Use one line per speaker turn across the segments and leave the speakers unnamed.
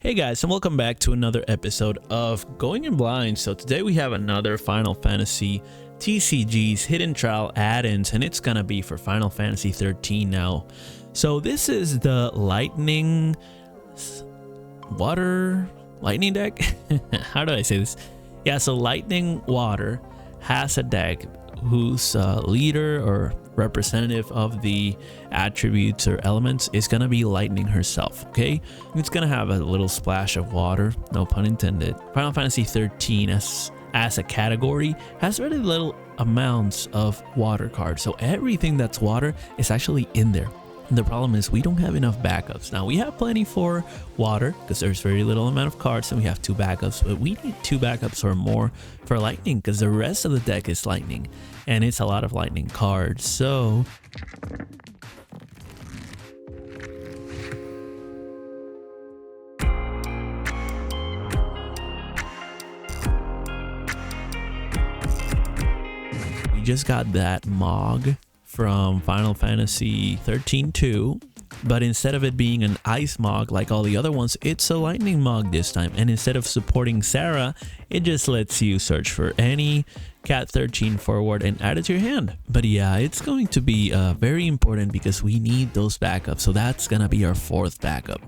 Hey guys, and welcome back to another episode of Going in Blind. So today we have another Final Fantasy TCG's Hidden Trial add-ins, and it's gonna be for Final Fantasy 13 now. So this is the lightning deck. How do I say this? Yeah, so Lightning Water has a deck whose leader or representative of the attributes or elements is gonna be Lightning herself. Okay, it's gonna have a little splash of water, no pun intended. Final Fantasy 13 as a category has really little amounts of water cards, so everything that's water is actually in there. The problem is we don't have enough backups. Now we have plenty for water because there's very little amount of cards and we have 2 backups, but we need 2 backups or more for lightning because the rest of the deck is lightning and it's a lot of lightning cards. So we just got that Mog from Final Fantasy 13-2, but instead of it being an ice Mog like all the other ones, it's a lightning Mog this time. And instead of supporting Sarah, it just lets you search for any Cat 13 forward and add it to your hand. But yeah, it's going to be very important because we need those backups, so that's gonna be our 4th backup.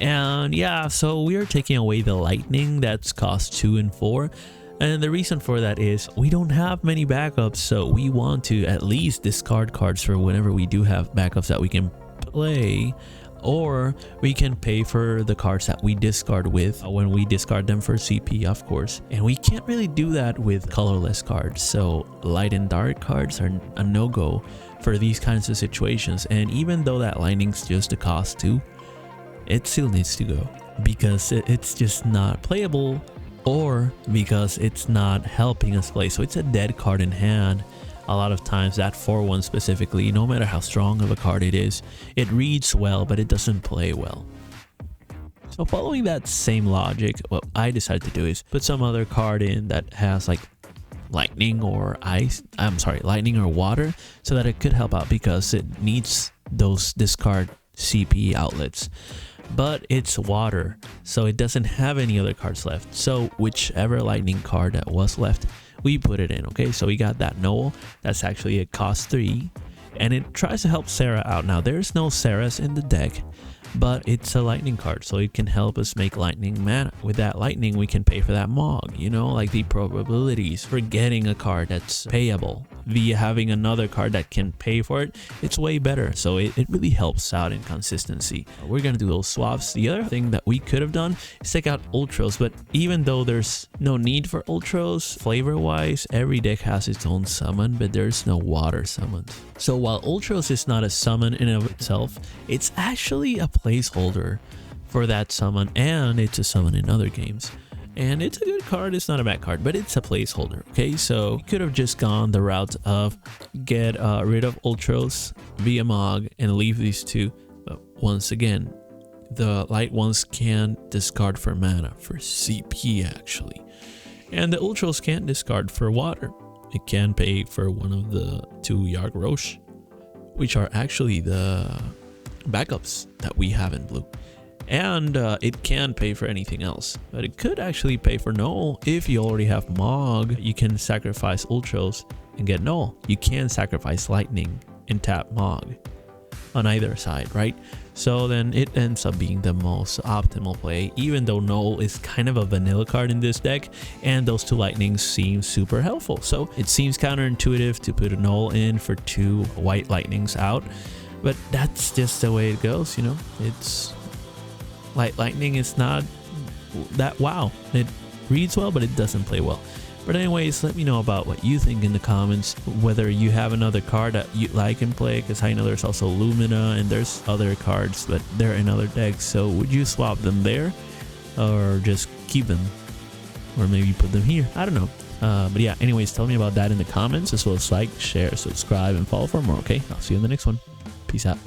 And yeah, so we are taking away the lightning that's cost 2 and 4. And the reason for that is we don't have many backups, so we want to at least discard cards for whenever we do have backups that we can play, or we can pay for the cards that we discard with when we discard them for CP, of course. And we can't really do that with colorless cards, so light and dark cards are a no-go for these kinds of situations. And even though that lightning's just a cost 2, it still needs to go because it's just not playable, or because it's not helping us play. So it's a dead card in hand. A lot of times that 4-1 specifically, no matter how strong of a card it is, it reads well but it doesn't play well. So following that same logic, what I decided to do is put some other card in that has like lightning or lightning or water, so that it could help out because it needs those discard CP outlets. But it's water, so it doesn't have any other cards left. So whichever lightning card that was left, we put it in. Okay, so we got that Noel. That's actually a cost 3, and it tries to help Sarah out. Now there's no Sarahs in the deck, but it's a lightning card, so it can help us make lightning mana. With that lightning, we can pay for that Mog, you know, like the probabilities for getting a card that's payable via having another card that can pay for it, it's way better. So it really helps out in consistency. We're gonna do those swaps. The other thing that we could have done is take out Ultros, but even though there's no need for Ultros, flavor wise, every deck has its own summon, but there's no water summons. So while Ultros is not a summon in and of itself, it's actually a placeholder for that summon, and it's a summon in other games. And it's a good card, it's not a bad card, but it's a placeholder. Okay, so we could have just gone the route of get rid of Ultros via Mog and leave these 2. But once again, the light ones can discard for mana, for CP actually. And the Ultros can't discard for water. It can pay for one of the 2 Yarg Roche, which are actually the backups that we have in blue. And it can pay for anything else, but it could actually pay for Noel. If you already have Mog, you can sacrifice Ultros and get Noel. You can sacrifice Lightning and tap Mog on either side, right? So then it ends up being the most optimal play, even though Noel is kind of a vanilla card in this deck, and those 2 lightnings seem super helpful. So it seems counterintuitive to put a Noel in for 2 white lightnings out, but that's just the way it goes, you know. It's lightning is not that wow. It reads well, but it doesn't play well. But anyways, let me know about what you think in the comments, whether you have another card that you like and play, because I know there's also Lumina and there's other cards, but they're in other decks. So would you swap them there or just keep them, or maybe put them here? I don't know. But yeah, anyways, tell me about that in the comments, as well as like, share, subscribe, and follow for more. Okay, I'll see you in the next one. Peace out.